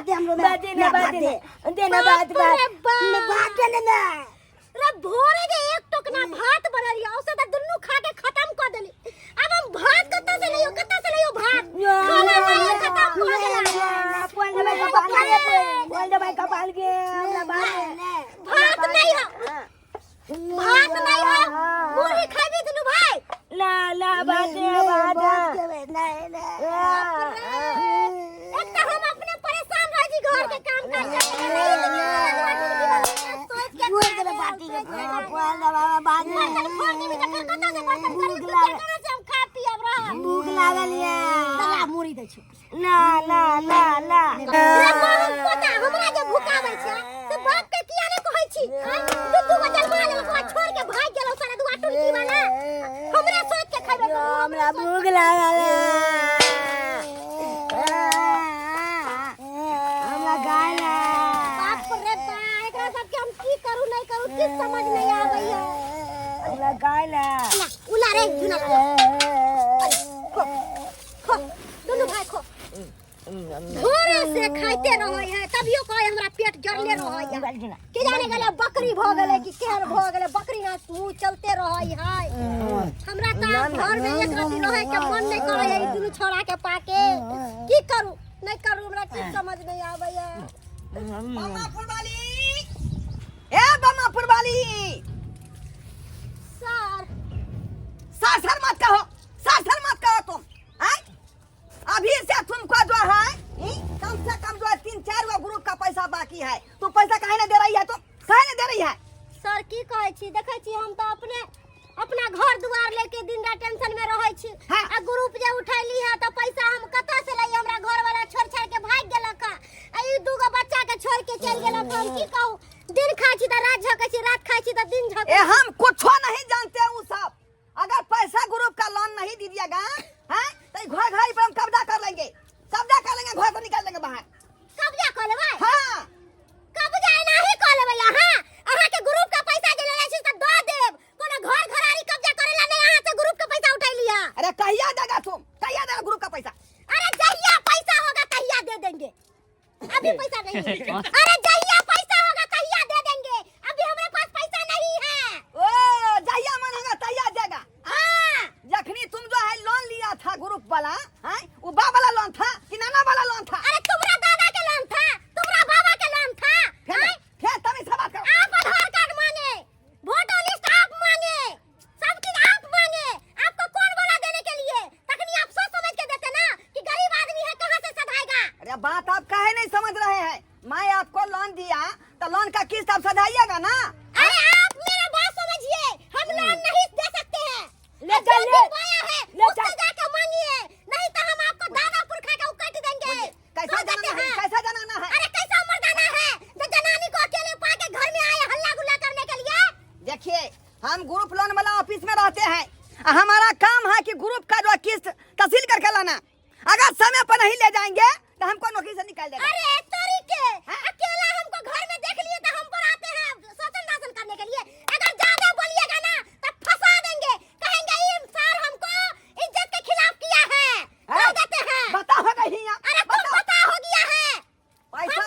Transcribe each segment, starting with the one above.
दे हम लोग बात देना बात देना रे भोरे के एक टोकना भात बनलिया ओसे त दुन्नु खा के खत्म कर देली। अब हम भात कत्ता से लियो भात खाना नहीं खत्म कर देला। बोल दे भाई कपाल के हमरा भात नहीं हो पूरी खाबी दुन्नु भाई ला बात एक त हम अपने परेशान रह जी घर के काम भूख लागल है मुड़ी दे छी ला हमरा जे भूखाबै छै से बाप के किया नै कहै छी दू गो जलमा ले को छोड़ के भाग गेलौ सारा दुआ टुलकी वाला हमरा सोच के खाइबे हमरा भूख लागल हमरा गायला बाप रे बा एकरा सब के हम की करू नहीं करू किछ समझ नहीं आबैया हमरा गायला उला रे जुना खो दुनु भाई खो भोरे से खाइते रहै है तभियो कहे हमरा पेट जरले रहै है के जाने गेले बकरी भ गेले कि केहन भ गेले बकरी ना मुंह चलते रहै है हमरा त घर में एक रति रहे के मन नहीं करे है दुनु छोड़ा के पाके की करू नहीं करू हमरा की समझ नहीं आबैया। मामा फुलवाली ए मामा फुलवाली सर सर मत कहो तुम हैं अभी से तुमको जो है कम से कम जो है 3-4 गो ग्रुप का पैसा बाकी है तू पैसा काहे नहीं दे रही है तुम काहे नहीं दे रही है सर की कहै छी देखै छी हम त अपना घर दुआर लेके दिन रात टेंशन में रहै छी आ ग्रुप जे उठैली है त पैसा हम कतऽ से लई हमरा घर वाला छोड़ के भाग गेलक आ ई दूगो बच्चा के छोड़ के चल गेलक हम की कहूं दिन खाइ छी त रात झकै छी रात खाइ छी त दिन झकै ए हम कुछ नहीं जानते वो सब अगर पैसा ग्रुप का लोन नहीं दीजिएगा हैं तो घर पर हम कब्जा कर लेंगे घर को निकाल देंगे बाहर कब्जा कर लेबै हां कब्जा नहीं कर लेबै हां अहाँ के ग्रुप का पैसा जे लेले छी त दऽ देब कोनो घर घरारी कब्जा करेला नहीं अहाँ से ग्रुप का पैसा उठा लिया। अरे कहिया देगा ग्रुप का पैसा अरे जहिया पैसा होगा तहिया दे देंगे अभी पैसा नहीं है अरे जहिया पैसा होगा तहिया दे देंगे अभी हमारे पास पैसा नहीं है। ओ जहिया मन होगा तहिया देगा हां जखनी तुम जो है लोन लिया था ग्रुप वाला हैं वो बा वाला लोन था कि नाना वाला लोन था अरे तुम्हारा दादा के लोन था तुम्हारा बाबा के लोन था फिर तभी सब बात करो आप आधार कार्ड मांगे वोटर लिस्ट आप मांगे सब चीज आप मांगे आपको कौन बोला देने के लिए तखनी आप सोच समझ के देते ना कि गरीब आदमी है कहां से सधाएगा। अरे बात आप काहे नहीं समझ रहे हैं मैं आपको लोन दिया तो लोन का किस्त आप सधाइएगा ना। अरे आप मेरा बात समझिए हम लोन नहीं दे सकते हैं ले चलिए उससे जाके मांगिए नहीं तो हम आपको दादा पुरखा का उकट देंगे। कैसा जनाना है अरे कैसा मर्दाना है जो जनानी को अकेले पाके घर में आए हल्ला गुल्ला करने के लिए। देखिए हम ग्रुप लोन वाला ऑफिस में रहते हैं हमारा काम है कि ग्रुप का जो किस्त तहसील करके लाना अगर समय पर नहीं ले जाएंगे तो हमको नौकरी से निकाल देगा। अरे तोरी के अकेला हमको घर में देख लिए तो हम पर आते हैं शासन करने के लिए अगर ज्यादा बोलिएगा ना तो फंसा देंगे कहेंगे ये सर हमको इज्जत के खिलाफ किया है बोल देते हैं बता हो गई है अरे तुम पता हो गया है पैसा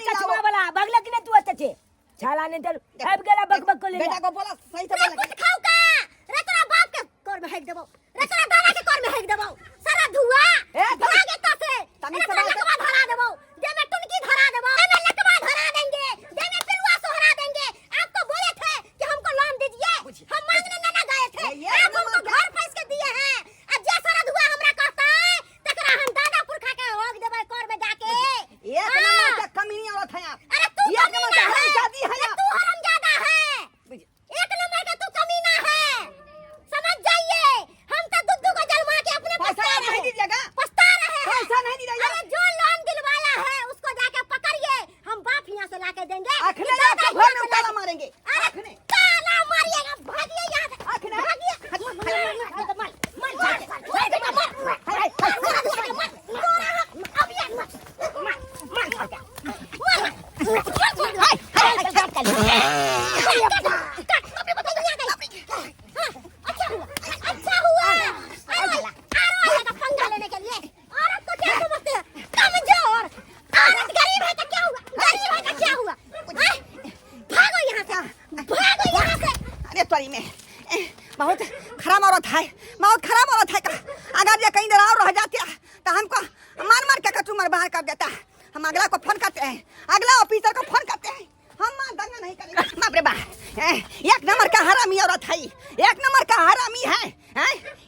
चचमा वाला बगल के तू अच्छे छाला ने चल अब गेला बकबक को ले बेटा को बोला सही से बोला कुछ खाओ का रे तोरा बाप के कोर में हेक देबो रे तोरा दादा के कोर में हेक देबो सारा धुआ भागे तो से लकवा धरा देबो जे में टुनकी धरा देबो ए में लकवा धरा देंगे जे में पिलुआ सोहरा देंगे। आपको बोले थे कि हमको लोन दीजिए हम मांगने ना गए थे आप हमको घर पैस के दिए हैं अब जे सारा धुआ हमरा कहता है तकरा हम दादा पुरखा के होग देबे कोर में जाके एक नंबर का कमीनी औरत है आप। अरे तू एक नंबर का हरामजादी है आप। तू हरामजादा है एक नंबर का तू कमीना औरत है, बहुत खराब औरत है का। अगर ये कहीं देर और रह जाती है तो हमको मार मार के कचूमर बाहर कर देता है। हम अगला को फोन करते हैं, अगला ऑफिसर को फोन करते हैं, हम दंगा नहीं करेंगे। बाप रे बाप, एक नंबर का हरामी औरत है, एक नंबर का हरामी है।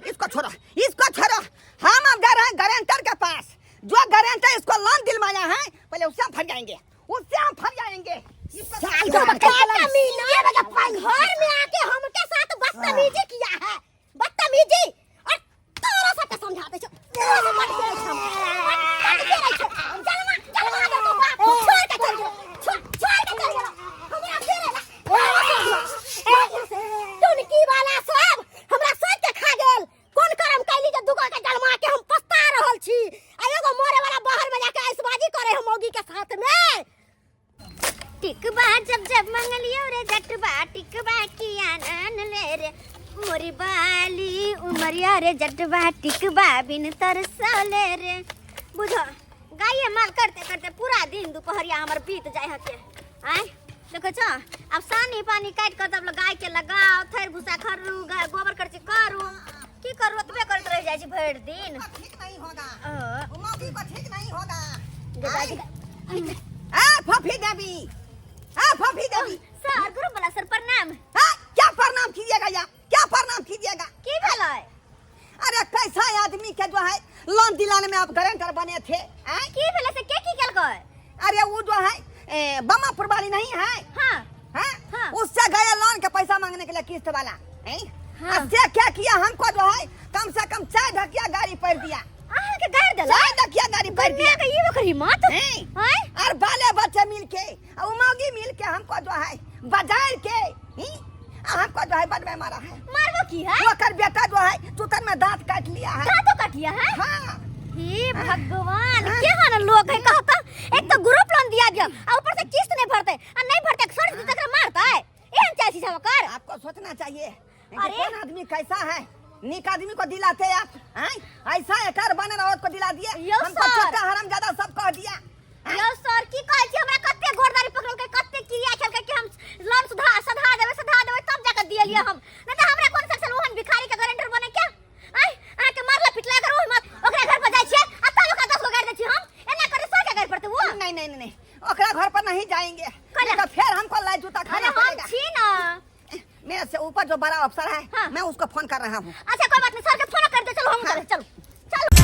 इसको छोड़ो, इसको छोड़ो। हम अब जा रहे हैं गारंटर के पास। जो गारंटर इसको लोन दिलवाया है, पहले उससे हम फट जाएंगे, उससे हम फट जाएंगे। घर में आके हमके साथ बदतमीजी किया है, बदतमीजी। और तोरा सबके समझाते छो, तोरा मत करे छो, मत करे छो। चल ना दे तो बाप छोड़ के चल गयो, छोड़ के चल गयो। हमरा फेरे टुनकी वाला सब हमरा सोच के खा गेल। कौन करम कैली जे दुगो के जलमा के हम पछता रहल छी। आ एगो मोरे वाला बाहर में जाके ऐसबाजी करे हम मौगी के साथ में। टिकबा जब जब मंगलियो रे जटबा, टिकबा की आनन ले रे मोरी बाली उमरिया रे जटबा, टिकबा बिन तरसले रे। बुझो गाये माल करते करते पूरा दिन दोपहरिया हमर बीत जाय हके। आय देखो छ, अब सानी पानी काट कर तब गाय के लगाओ, थैर भूसा खरू, गोबर करची करू, की करू ओतबे करत रह जाय छी भर दिन। ठीक नहीं होगा, मौगी को ठीक नहीं होगा। फफी देवी, फफी देवी। सर गुरु बोला सर प्रणाम। क्या प्रणाम कीजिएगा या क्या प्रणाम कीजिएगा? की भेलै? अरे कैसा आदमी के जो है लोन दिलाने में आप गारंटर बने थे। की भेलै से के की केलकै? अरे वो जो है बमापुर वाली नहीं है? हाँ। उससे गए लोन के पैसा मांगने के लिए किस्त वाला। उससे क्या किया, हमको जो है कम से कम 4 ढकिया गाड़ी पर दिया। के गाड़ देला? 4 ढकिया गाड़ी पर दिया। के ये वकरी मत। और बाले बच्चे मिल के और मौगी मिल के हमको जो है बाजार के हमको जो है बदमे मारा है। मारबो की है? वो कर बेटा जो है चुतर में दांत काट लिया है। दांत काट लिया है? हाँ। हे भगवान, केहन लोग है कहता। एक तो ग्रुप लोन दिया और ऊपर से किस्त नहीं भरते, और नहीं भरते सर तक मारता है। एहन चाची सब कर। आपको सोचना चाहिए अरे कौन आदमी कैसा है। निक आदमी को दिलाते आप, ऐसा एकर बने औरत को दिला दिए। हमको छोटा हरामजादा सब कह दिया। यो सर की कहै छी, हमरा कत्ते घोड़दारी पकड़ल के, कत्ते क्रिया खेल के हम लोन सधा देबै तब जाके दियलिए हम। नहीं तो हमरा कोन सेक्शन ओहन भिखारी के गारंटर बने क्या? आके मारला पिटला कर ओहि मत ओकरा घर पर जाय छै, आ तब ओकरा 10 गो गाड़ दै छी हम। एना करे सर के घर पर वो नहीं ओकरा घर पर नहीं जाएंगे, तो फिर हमको लाई जूता खाना पड़ेगा। हम छी ना, मेरे से ऊपर जो बड़ा अफसर है, हाँ। मैं उसको फोन कर रहा हूँ। अच्छा कोई बात नहीं, सर के फोन कर दे। चलो हम चलो चलो।